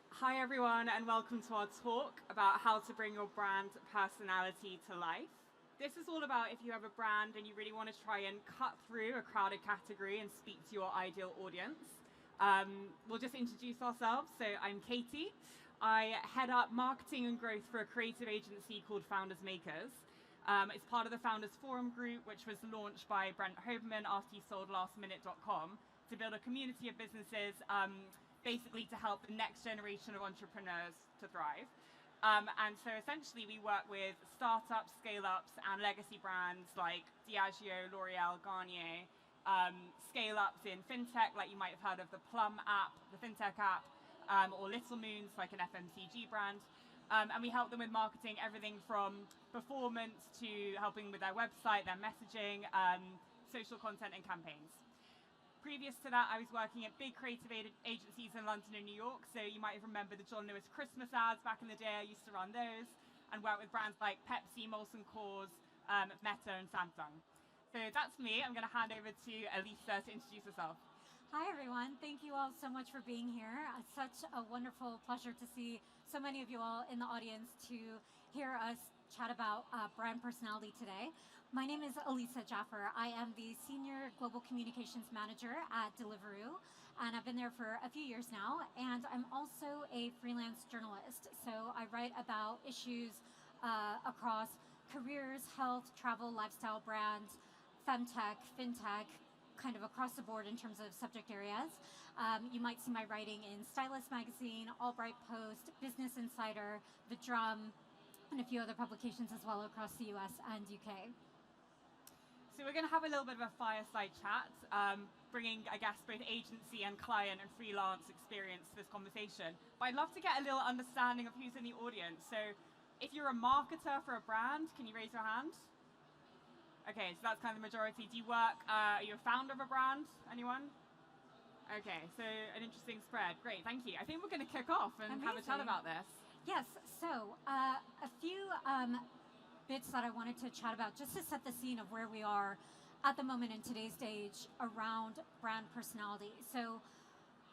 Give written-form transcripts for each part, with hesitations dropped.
Hi everyone, and welcome to our talk about how to bring your brand personality to life. This is all about if you have a brand and you really want to try and cut through a crowded category and speak to your ideal audience. We'll just introduce ourselves. So I'm Katie. I head up marketing and growth for a creative agency called Founders Makers. It's part of the Founders Forum group, which was launched by Brent Hoberman after he sold lastminute.com to build a community of businesses basically to help the next generation of entrepreneurs to thrive. And so essentially we work with startups, scale-ups, and legacy brands like Diageo, L'Oreal, Garnier, scale-ups in fintech, like you might have heard of the Plum app, the fintech app, or Little Moons, like an FMCG brand. And we help them with marketing, everything from performance to helping with their website, their messaging, social content, and campaigns. Previous to that, I was working at big creative agencies in London and New York, so you might have remembered the John Lewis Christmas ads back in the day. I used to run those and work with brands like Pepsi, Molson Coors, Meta, and Samsung. So that's me. I'm going to hand over to Alyssa to introduce herself. Hi, everyone. Thank you all so much for being here. It's such a wonderful pleasure to see so many of you all in the audience to hear us chat about brand personality today. My name is Alyssa Jaffer. I am the Senior Global Communications Manager at Deliveroo, and I've been there for a few years now, and I'm also a freelance journalist. So I write about issues across careers, health, travel, lifestyle, brands, femtech, fintech, kind of across the board in terms of subject areas. You might see my writing in Stylist magazine, Albright Post, Business Insider, The Drum, and a few other publications as well across the US and UK. So we're going to have a little bit of a fireside chat, bringing, I guess, both agency and client and freelance experience to this conversation. But I'd love to get a little understanding of who's in the audience. So if you're a marketer for a brand, can you raise your hand? Okay, so that's kind of the majority. Do you work, are you a founder of a brand? Anyone? Okay, so an interesting spread. Great, thank you. I think we're going to kick off and have a chat about this. Yes, so a few bits that I wanted to chat about just to set the scene of where we are at the moment in today's stage around brand personality. So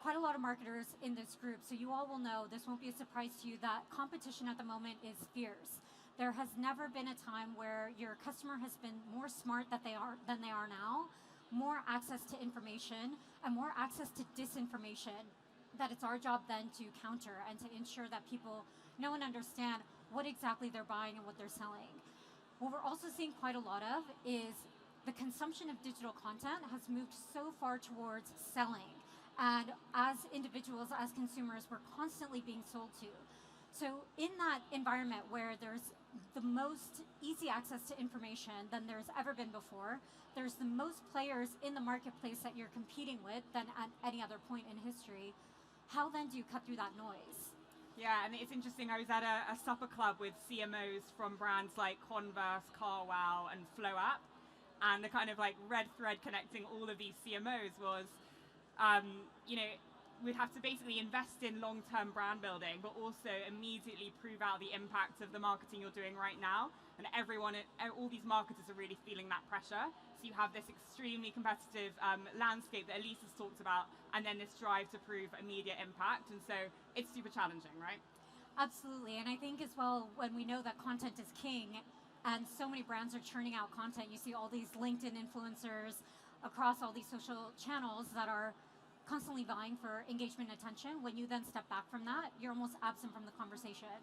quite a lot of marketers in this group, so you all will know, this won't be a surprise to you, that competition at the moment is fierce. There has never been a time where your customer has been more smart than they are now, more access to information, and more access to disinformation, that it's our job then to counter and to ensure that people know and understand what exactly they're buying and what they're selling. What we're also seeing quite a lot of is the consumption of digital content has moved so far towards selling. And as individuals, as consumers, we're constantly being sold to. So in that environment where there's the most easy access to information than there's ever been before, there's the most players in the marketplace that you're competing with than at any other point in history, how then do you cut through that noise? Yeah, and it's interesting. I was at a supper club with CMOs from brands like Converse, CarWow, and Flow App, and the kind of like red thread connecting all of these CMOs was, we'd have to basically invest in long-term brand building, but also immediately prove out the impact of the marketing you're doing right now. And all these marketers are really feeling that pressure. So you have this extremely competitive landscape that Elise has talked about, and then this drive to prove immediate impact. And so it's super challenging, right? Absolutely, and I think as well, when we know that content is king, and so many brands are churning out content, you see all these LinkedIn influencers across all these social channels that are constantly vying for engagement and attention. When you then step back from that, you're almost absent from the conversation.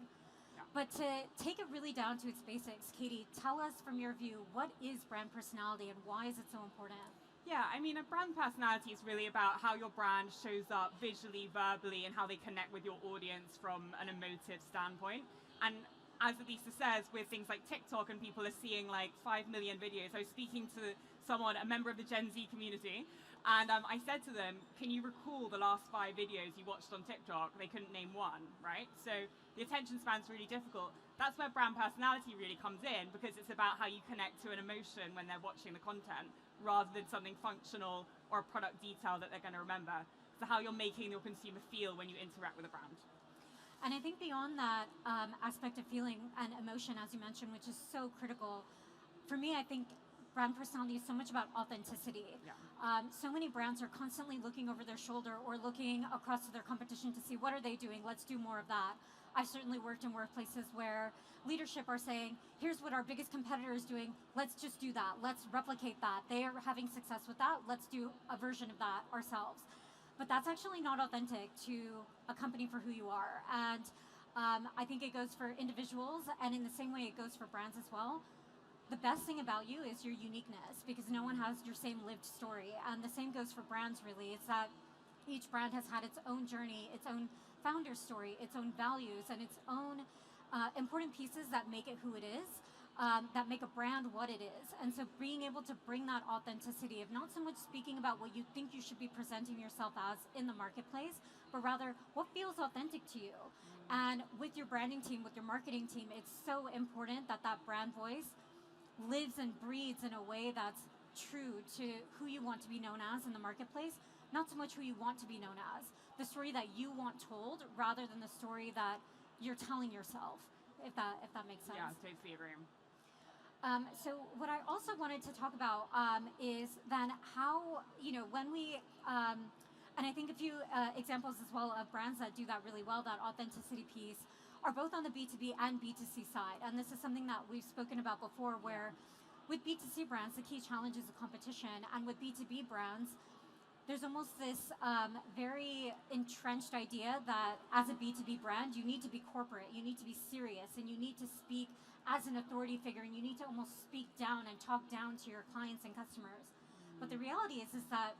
Yeah. But to take it really down to its basics, Katie, tell us from your view, what is brand personality and why is it so important? Yeah, I mean, a brand personality is really about how your brand shows up visually, verbally, and how they connect with your audience from an emotive standpoint. And as Alyssa says, with things like TikTok and people are seeing like 5 million videos. I was speaking to someone, a member of the Gen Z community, and I said to them, can you recall the last 5 videos you watched on TikTok? They couldn't name one, right? So the attention span's really difficult. That's where brand personality really comes in, because it's about how you connect to an emotion when they're watching the content, rather than something functional or a product detail that they're going to remember. So how you're making your consumer feel when you interact with a brand. And I think beyond that aspect of feeling and emotion, as you mentioned, which is so critical, for me, I think brand personality is so much about authenticity. Yeah. So many brands are constantly looking over their shoulder or looking across to their competition to see what are they doing. Let's do more of that. I've certainly worked in workplaces where leadership are saying, here's what our biggest competitor is doing. Let's just do that. Let's replicate that. They are having success with that. Let's do a version of that ourselves. But that's actually not authentic to a company for who you are. And I think it goes for individuals, and in the same way it goes for brands as well. The best thing about you is your uniqueness, because no one has your same lived story. And the same goes for brands, really. It's that each brand has had its own journey, its own founder story, its own values, and its own important pieces that make it who it is, that make a brand what it is. And so being able to bring that authenticity of not so much speaking about what you think you should be presenting yourself as in the marketplace, but rather what feels authentic to you. And with your branding team, with your marketing team, it's so important that that brand voice lives and breathes in a way that's true to who you want to be known as in the marketplace, not so much who you want to be known as, the story that you want told rather than the story that you're telling yourself, if that makes sense. Yeah, totally agree. So what I also wanted to talk about is then how, when we, and I think a few examples as well of brands that do that really well, that authenticity piece, are both on the B2B and B2C side. And this is something that we've spoken about before, where with B2C brands, the key challenge is the competition. And with B2B brands, there's almost this very entrenched idea that as a B2B brand, you need to be corporate, you need to be serious, and you need to speak as an authority figure, and you need to almost speak down and talk down to your clients and customers. But the reality is that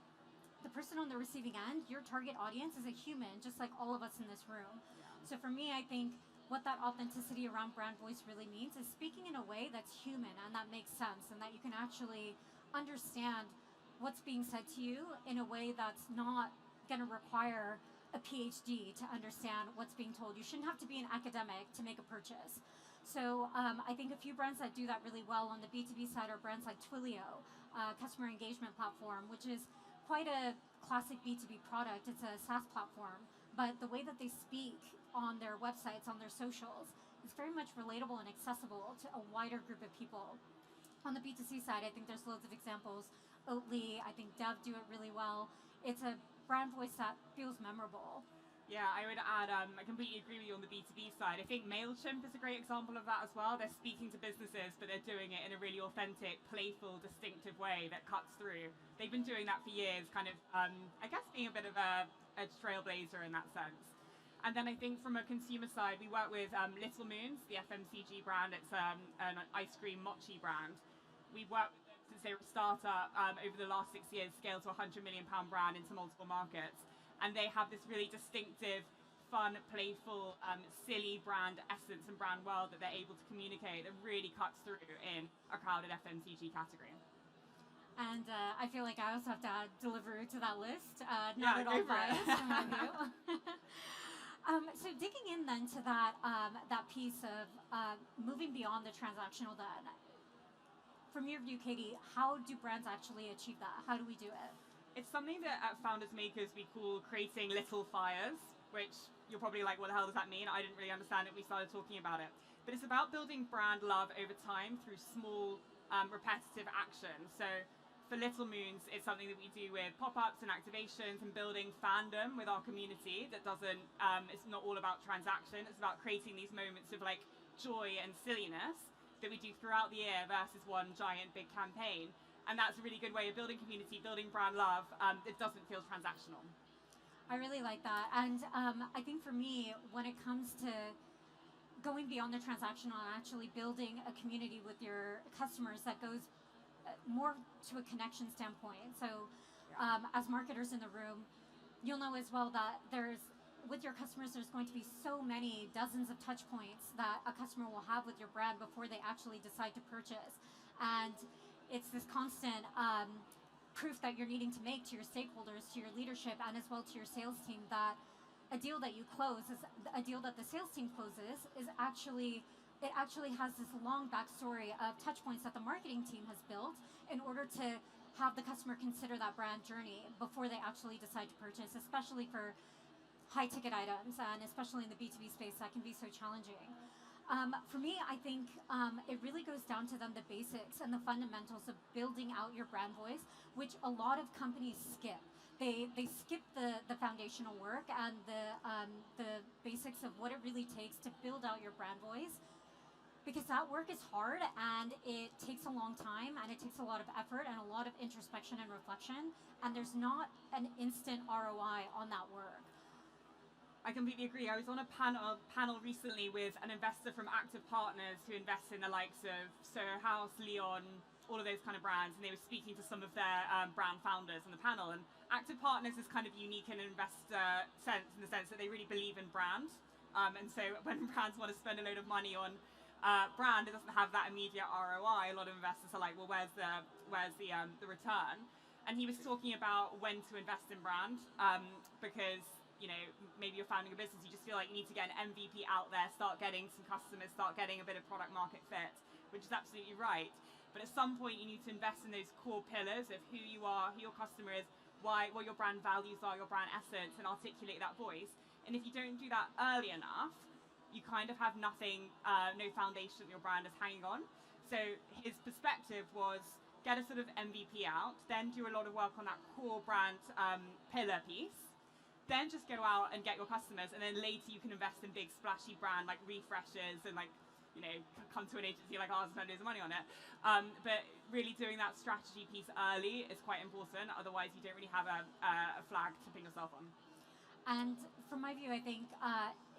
the person on the receiving end, your target audience, is a human, just like all of us in this room. So for me, I think what that authenticity around brand voice really means is speaking in a way that's human and that makes sense, and that you can actually understand what's being said to you in a way that's not going to require a PhD to understand what's being told. You shouldn't have to be an academic to make a purchase. So I think a few brands that do that really well on the B2B side are brands like Twilio, customer engagement platform, which is quite a classic B2B product. It's a SaaS platform, but the way that they speak on their websites, on their socials, is very much relatable and accessible to a wider group of people. On the B2C side, I think there's loads of examples. Oatly, I think Dev do it really well. It's a brand voice that feels memorable. Yeah, I would add, I completely agree with you on the B2B side. I think MailChimp is a great example of that as well. They're speaking to businesses, but they're doing it in a really authentic, playful, distinctive way that cuts through. They've been doing that for years, kind of, I guess, being a bit of a trailblazer in that sense. And then I think from a consumer side, we work with Little Moons, the FMCG brand. It's an ice cream mochi brand. We've worked with them since they were a startup over the last 6 years, scaled to a £100 million brand into multiple markets. And they have this really distinctive, fun, playful, silly brand essence and brand world that they're able to communicate that really cuts through in a crowded FMCG category. And I feel like I also have to add Deliveroo to that list. Not at all biased in my view. So digging in then to that piece of moving beyond the transactional then, from your view, Katie, how do brands actually achieve that? How do we do it? It's something that at Founders Makers we call creating little fires, which you're probably like, what the hell does that mean? I didn't really understand it when we started talking about it. But it's about building brand love over time through small, repetitive action. So for Little Moons, it's something that we do with pop-ups and activations and building fandom with our community that doesn't, it's not all about transaction. It's about creating these moments of like joy and silliness that we do throughout the year versus one giant big campaign. And that's a really good way of building community, building brand love that doesn't feel transactional. I really like that. And I think for me, when it comes to going beyond the transactional and actually building a community with your customers that goes more to a connection standpoint. So as marketers in the room, you'll know as well that with your customers, there's going to be so many dozens of touch points that a customer will have with your brand before they actually decide to purchase. And it's this constant proof that you're needing to make to your stakeholders, to your leadership, and as well to your sales team that a deal that you close is a deal that the sales team closes is actually has this long backstory of touch points that the marketing team has built in order to have the customer consider that brand journey before they actually decide to purchase, especially for high ticket items and especially in the B2B space that can be so challenging. For me, I think it really goes down to the basics and the fundamentals of building out your brand voice, which a lot of companies skip. They skip the foundational work and the basics of what it really takes to build out your brand voice, because that work is hard and it takes a long time and it takes a lot of effort and a lot of introspection and reflection, and there's not an instant ROI on that work. I completely agree. I was on a panel recently with an investor from Active Partners who invests in the likes of Soho House, Leon, all of those kind of brands, and they were speaking to some of their brand founders in the panel. And Active Partners is kind of unique in an investor sense, in the sense that they really believe in brand. And so when brands want to spend a load of money on brand, it doesn't have that immediate ROI. A lot of investors are like, well, where's the return? And he was talking about when to invest in brand, because maybe you're founding a business, you just feel like you need to get an MVP out there, start getting some customers, start getting a bit of product market fit, which is absolutely right. But at some point, you need to invest in those core pillars of who you are, who your customer is, what your brand values are, your brand essence, and articulate that voice. And if you don't do that early enough, you kind of have nothing, no foundation that your brand is hanging on. So his perspective was get a sort of MVP out, then do a lot of work on that core brand pillar piece, then just go out and get your customers, and then later you can invest in big splashy brand like refreshes and come to an agency like ours and spend loads of money on it. But really doing that strategy piece early is quite important. Otherwise, you don't really have a flag to pin yourself on. And from my view, I think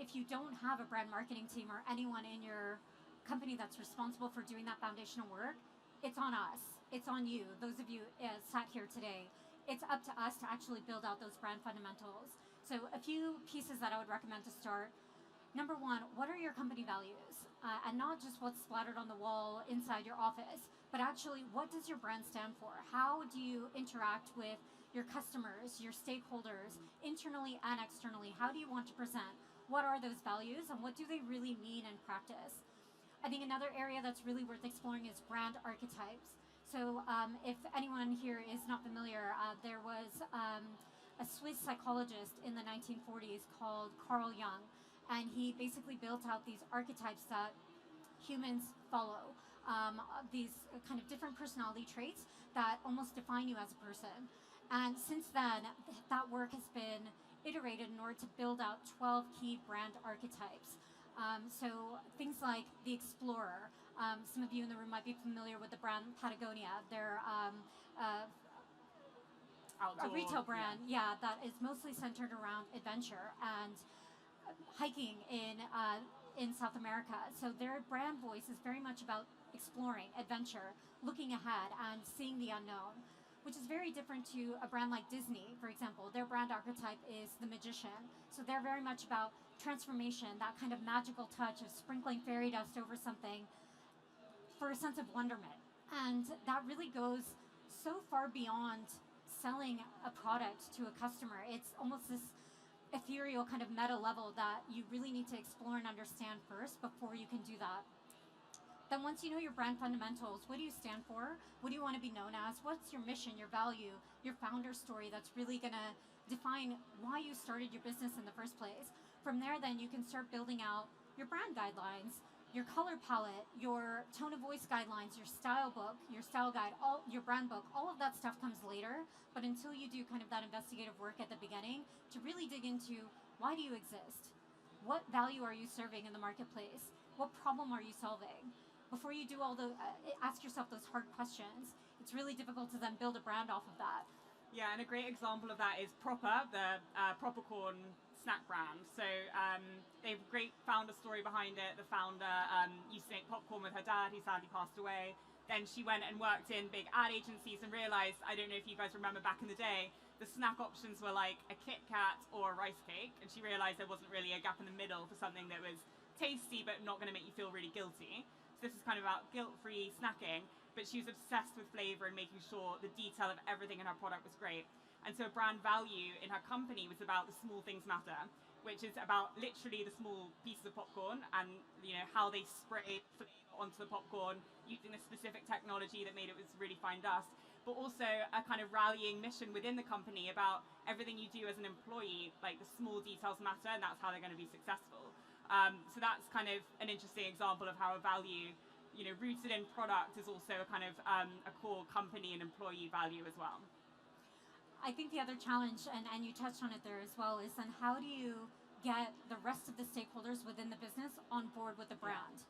if you don't have a brand marketing team or anyone in your company that's responsible for doing that foundational work, it's on us. It's on you. Those of you sat here today. It's up to us to actually build out those brand fundamentals. So a few pieces that I would recommend to start. Number one, what are your company values? And not just what's splattered on the wall inside your office, but actually what does your brand stand for? How do you interact with your customers, your stakeholders, internally and externally? How do you want to present? What are those values and what do they really mean in practice? I think another area that's really worth exploring is brand archetypes. So if anyone here is not familiar, there was a Swiss psychologist in the 1940s called Carl Jung, and he basically built out these archetypes that humans follow, these kind of different personality traits that almost define you as a person. And since then, that work has been iterated in order to build out 12 key brand archetypes. So things like the explorer. Some of you in the room might be familiar with the brand Patagonia. They're a retail brand, that is mostly centered around adventure and hiking in South America. So their brand voice is very much about exploring, adventure, looking ahead, and seeing the unknown, which is very different to a brand like Disney, for example. Their brand archetype is the magician. So they're very much about transformation, that kind of magical touch of sprinkling fairy dust over something for a sense of wonderment. And that really goes so far beyond selling a product to a customer. It's almost this ethereal kind of meta level that you really need to explore and understand first before you can do that. Then once you know your brand fundamentals, what do you stand for? What do you want to be known as? What's your mission, your value, your founder story that's really going to define why you started your business in the first place? From there, then you can start building out your brand guidelines, your color palette, your tone of voice guidelines, your style book, your style guide, your brand book. All of that stuff comes later, but until you do kind of that investigative work at the beginning to really dig into why do you exist? What value are you serving in the marketplace? What problem are you solving? Before you do ask yourself those hard questions, it's really difficult to then build a brand off of that. Yeah, and a great example of that is Proper, the Propercorn snack brand. So they have a great founder story behind it. The founder used to make popcorn with her dad, who sadly passed away. Then she went and worked in big ad agencies and realized, I don't know if you guys remember back in the day, the snack options were like a Kit Kat or a rice cake. And she realized there wasn't really a gap in the middle for something that was tasty but not going to make you feel really guilty. So this is kind of about guilt-free snacking, but she was obsessed with flavor and making sure the detail of everything in her product was great. And so brand value in her company was about the small things matter, which is about literally the small pieces of popcorn and how they sprayed onto the popcorn using a specific technology that made it was really fine dust, but also a kind of rallying mission within the company about everything you do as an employee, like the small details matter, and that's how they're going to be successful. So that's kind of an interesting example of how a value, rooted in product is also a kind of a core company and employee value as well. I think the other challenge, and you touched on it there as well, is then how do you get the rest of the stakeholders within the business on board with the brand?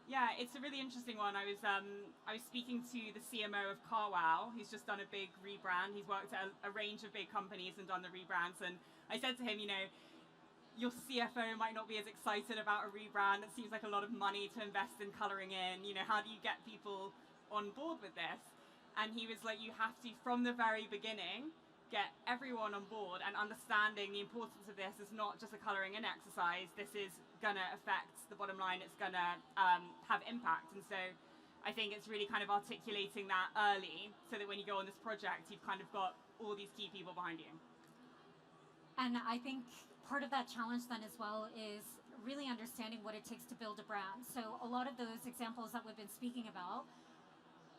Yeah, it's a really interesting one. I was speaking to the CMO of CarWow, who's just done a big rebrand. He's worked at a range of big companies and done the rebrands. And I said to him, your CFO might not be as excited about a rebrand. It seems like a lot of money to invest in coloring in. How do you get people on board with this? And he was like, you have to, from the very beginning, get everyone on board and understanding the importance of this is not just a coloring in exercise. This is going to affect the bottom line. It's going to have impact. And so I think it's really kind of articulating that early so that when you go on this project, you've kind of got all these key people behind you. And I think part of that challenge then as well is really understanding what it takes to build a brand. So a lot of those examples that we've been speaking about,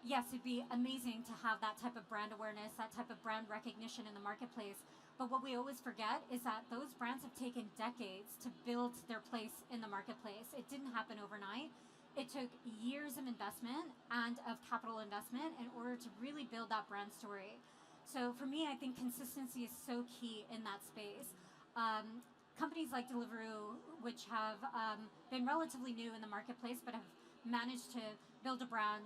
yes, it'd be amazing to have that type of brand awareness, that type of brand recognition in the marketplace. But what we always forget is that those brands have taken decades to build their place in the marketplace. It didn't happen overnight. It took years of investment and of capital investment in order to really build that brand story. So for me, I think consistency is so key in that space. Companies like Deliveroo, which have been relatively new in the marketplace, but have managed to build a brand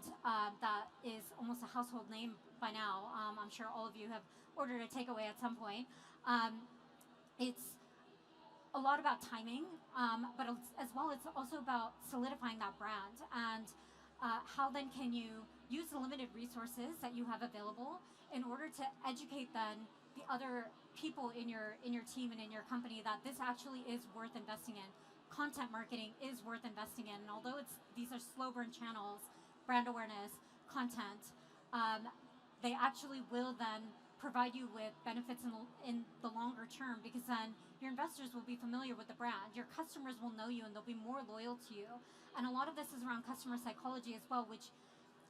that is almost a household name by now. I'm sure all of you have ordered a takeaway at some point. It's a lot about timing, but as well, it's also about solidifying that brand and how then can you use the limited resources that you have available in order to educate then the other people in your team and in your company that this actually is worth investing in. Content marketing is worth investing in. And although these are slow burn channels, brand awareness, content, they actually will then provide you with benefits in the longer term, because then your investors will be familiar with the brand. Your customers will know you and they'll be more loyal to you. And a lot of this is around customer psychology as well, which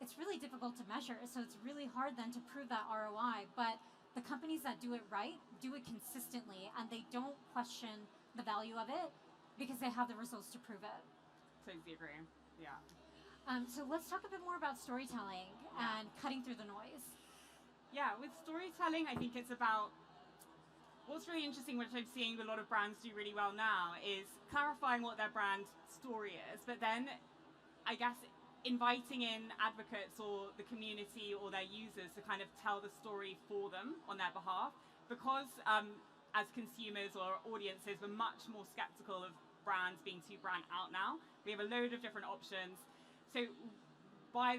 it's really difficult to measure. So it's really hard then to prove that ROI. But the companies that do it right, do it consistently, and they don't question the value of it because they have the results to prove it. Totally agree. Yeah. So let's talk a bit more about storytelling and cutting through the noise. Yeah, with storytelling, I think it's about what's really interesting, which I'm seeing a lot of brands do really well now, is clarifying what their brand story is, but then I guess inviting in advocates or the community or their users to kind of tell the story for them on their behalf, because as consumers or audiences, we're much more skeptical of brands being too brand out now. We have a load of different options. So why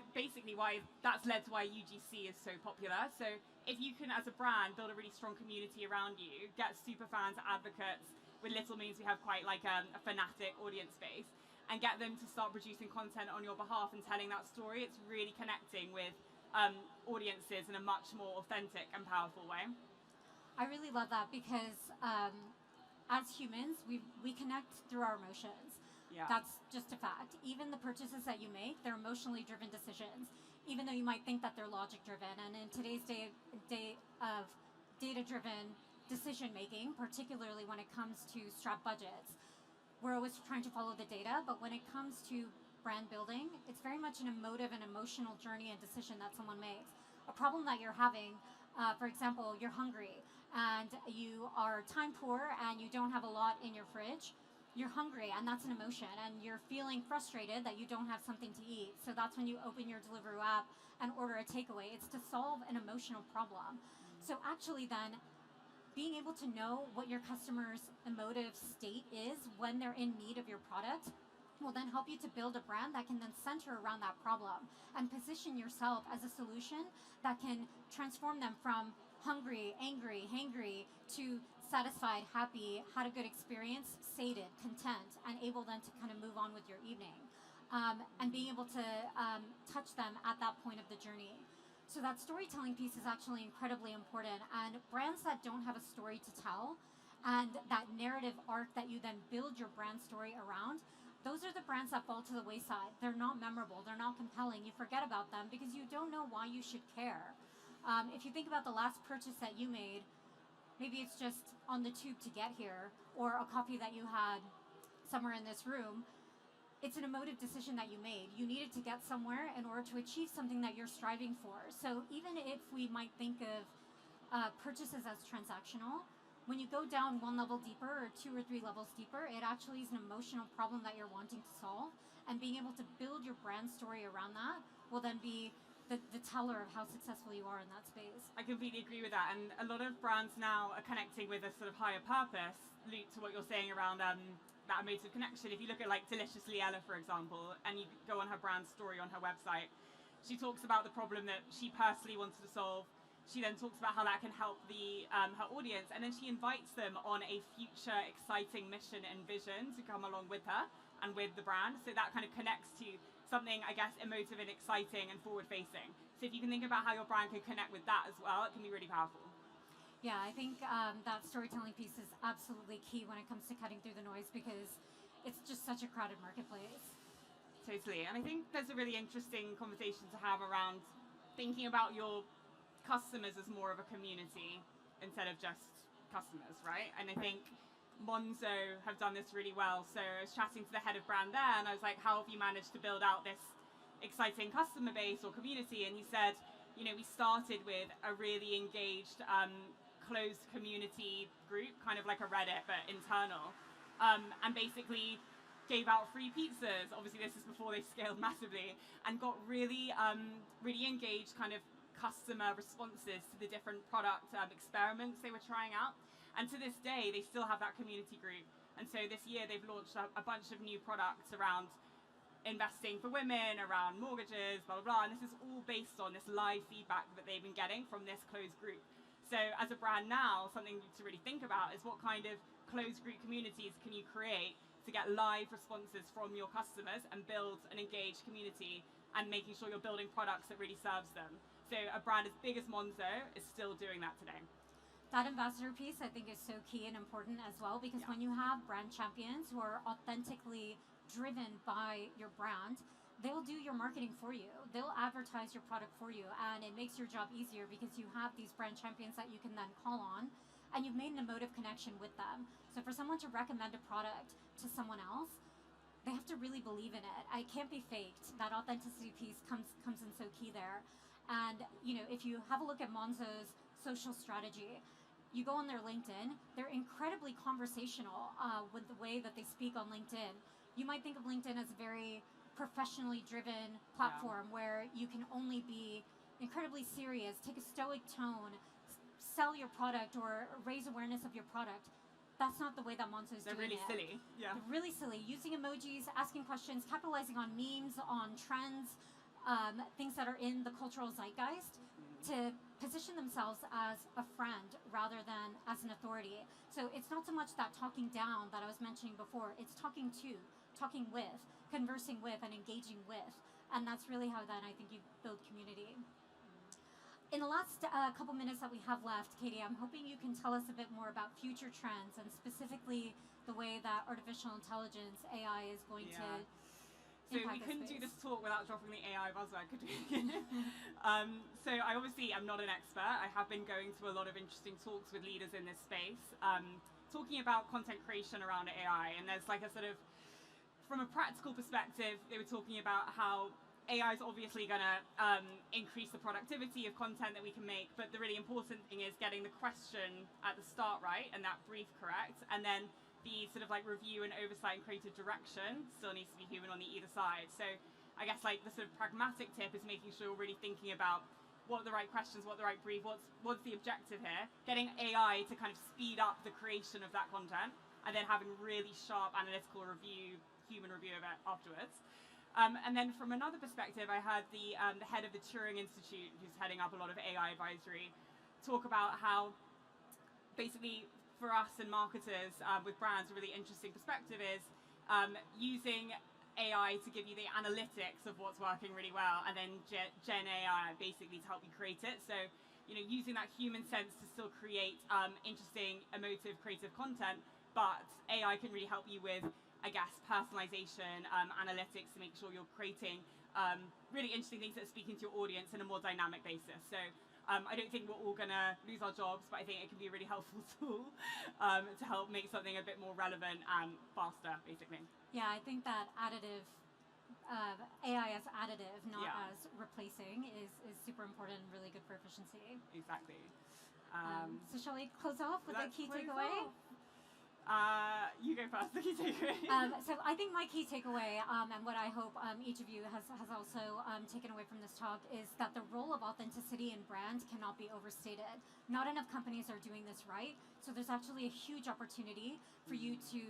that's led to why UGC is so popular. So if you can, as a brand, build a really strong community around you, get super fans, advocates, with little means we have quite like a fanatic audience base, and get them to start producing content on your behalf and telling that story, it's really connecting with audiences in a much more authentic and powerful way. I really love that because as humans, we connect through our emotions. Yeah. That's just a fact. Even the purchases that you make, they're emotionally driven decisions, even though you might think that they're logic driven. And in today's day of data driven decision making, particularly when it comes to strap budgets, we're always trying to follow the data. But when it comes to brand building, it's very much an emotive and emotional journey and decision that someone makes. A problem that you're having, for example, you're hungry and you are time poor and you don't have a lot in your fridge. You're hungry, and that's an emotion, and you're feeling frustrated that you don't have something to eat. So that's when you open your Deliveroo app and order a takeaway. It's to solve an emotional problem. So actually then, being able to know what your customer's emotive state is when they're in need of your product will then help you to build a brand that can then center around that problem and position yourself as a solution that can transform them from hungry, angry, hangry to satisfied, happy, had a good experience, sated, content, and able then to kind of move on with your evening. And being able to touch them at that point of the journey. So that storytelling piece is actually incredibly important. And brands that don't have a story to tell and that narrative arc that you then build your brand story around, those are the brands that fall to the wayside. They're not memorable. They're not compelling. You forget about them because you don't know why you should care. If you think about the last purchase that you made, maybe it's just on the tube to get here, or a coffee that you had somewhere in this room, it's an emotive decision that you made. You needed to get somewhere in order to achieve something that you're striving for. So even if we might think of purchases as transactional, when you go down one level deeper or 2 or 3 levels deeper, it actually is an emotional problem that you're wanting to solve. And being able to build your brand story around that will then be the teller of how successful you are in that space. I completely agree with that. And a lot of brands now are connecting with a sort of higher purpose, Luke, to what you're saying around that emotive connection. If you look at like Deliciously Ella, for example, and you go on her brand story on her website, she talks about the problem that she personally wanted to solve. She then talks about how that can help her audience, and then she invites them on a future exciting mission and vision to come along with her and with the brand. So that kind of connects to something, I guess, emotive and exciting and forward-facing. So if you can think about how your brand can connect with that as well, it can be really powerful. Yeah, I think that storytelling piece is absolutely key when it comes to cutting through the noise, because it's just such a crowded marketplace. Totally. And I think there's a really interesting conversation to have around thinking about your customers as more of a community instead of just customers, right? And I think Monzo have done this really well. So I was chatting to the head of brand there, and I was like, how have you managed to build out this exciting customer base or community? And he said, we started with a really engaged closed community group, kind of like a Reddit, but internal, and basically gave out free pizzas. Obviously, this is before they scaled massively, and got really, really engaged kind of customer responses to the different product experiments they were trying out. And to this day, they still have that community group. And so this year, they've launched a bunch of new products around investing for women, around mortgages, blah, blah, blah. And this is all based on this live feedback that they've been getting from this closed group. So as a brand now, something to really think about is what kind of closed group communities can you create to get live responses from your customers and build an engaged community, and making sure you're building products that really serves them. So a brand as big as Monzo is still doing that today. That ambassador piece, I think, is so key and important as well, because when you have brand champions who are authentically driven by your brand, they'll do your marketing for you. They'll advertise your product for you, and it makes your job easier because you have these brand champions that you can then call on, and you've made an emotive connection with them. So for someone to recommend a product to someone else, they have to really believe in it. It can't be faked. That authenticity piece comes in so key there. And if you have a look at Monzo's social strategy, you go on their LinkedIn, they're incredibly conversational with the way that they speak on LinkedIn. You might think of LinkedIn as a very professionally driven platform where you can only be incredibly serious, take a stoic tone, sell your product or raise awareness of your product. That's not the way that Monzo's doing it. They're really silly. Yeah. They're really silly. Using emojis, asking questions, capitalizing on memes, on trends, things that are in the cultural zeitgeist, to position themselves as a friend rather than as an authority. So it's not so much that talking down that I was mentioning before, it's talking to, talking with, conversing with, and engaging with. And that's really how then I think you build community. In the last couple minutes that we have left, Katie, I'm hoping you can tell us a bit more about future trends, and specifically the way that artificial intelligence, AI, is going to So we couldn't do this talk without dropping the AI buzzword, could we? So I obviously am not an expert. I have been going to a lot of interesting talks with leaders in this space, talking about content creation around AI. And there's like a sort of, from a practical perspective, they were talking about how AI is obviously going to increase the productivity of content that we can make, but the really important thing is getting the question at the start right, and that brief correct, and then the sort of like review and oversight and creative direction still needs to be human on the either side. So I guess like the sort of pragmatic tip is making sure you're really thinking about what are the right questions, what are the right brief, what's the objective here, getting AI to kind of speed up the creation of that content, and then having really sharp analytical review, human review of it afterwards. And then from another perspective, I heard the head of the Turing Institute, who's heading up a lot of AI advisory, talk about how basically for us and marketers with brands, a really interesting perspective is using AI to give you the analytics of what's working really well, and then Gen AI basically to help you create it. So, using that human sense to still create interesting, emotive, creative content, but AI can really help you with, I guess, personalization, analytics to make sure you're creating really interesting things that are speaking to your audience in a more dynamic basis. So I don't think we're all going to lose our jobs, but I think it can be a really helpful tool to help make something a bit more relevant and faster, basically. Yeah, I think that AI as additive, not as replacing, is super important and really good for efficiency. Exactly. So shall we close off with a key takeaway? You go first, the key takeaway. So I think my key takeaway, and what I hope each of you has also taken away from this talk, is that the role of authenticity in brand cannot be overstated. Not enough companies are doing this right, so there's actually a huge opportunity for you to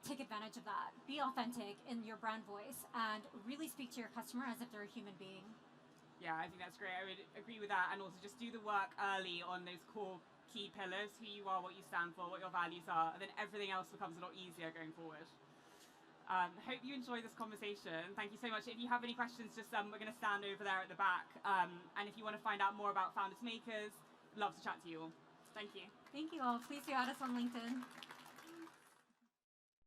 take advantage of that. Be authentic in your brand voice and really speak to your customer as if they're a human being. Yeah, I think that's great. I would agree with that, and also just do the work early on those core key pillars, who you are, what you stand for, what your values are, and then everything else becomes a lot easier going forward. Hope you enjoy this conversation. Thank you so much. If you have any questions, just we're going to stand over there at the back, and if you want to find out more about Founders Makers, love to chat to you all. Thank you. Thank you all. Please do add us on LinkedIn.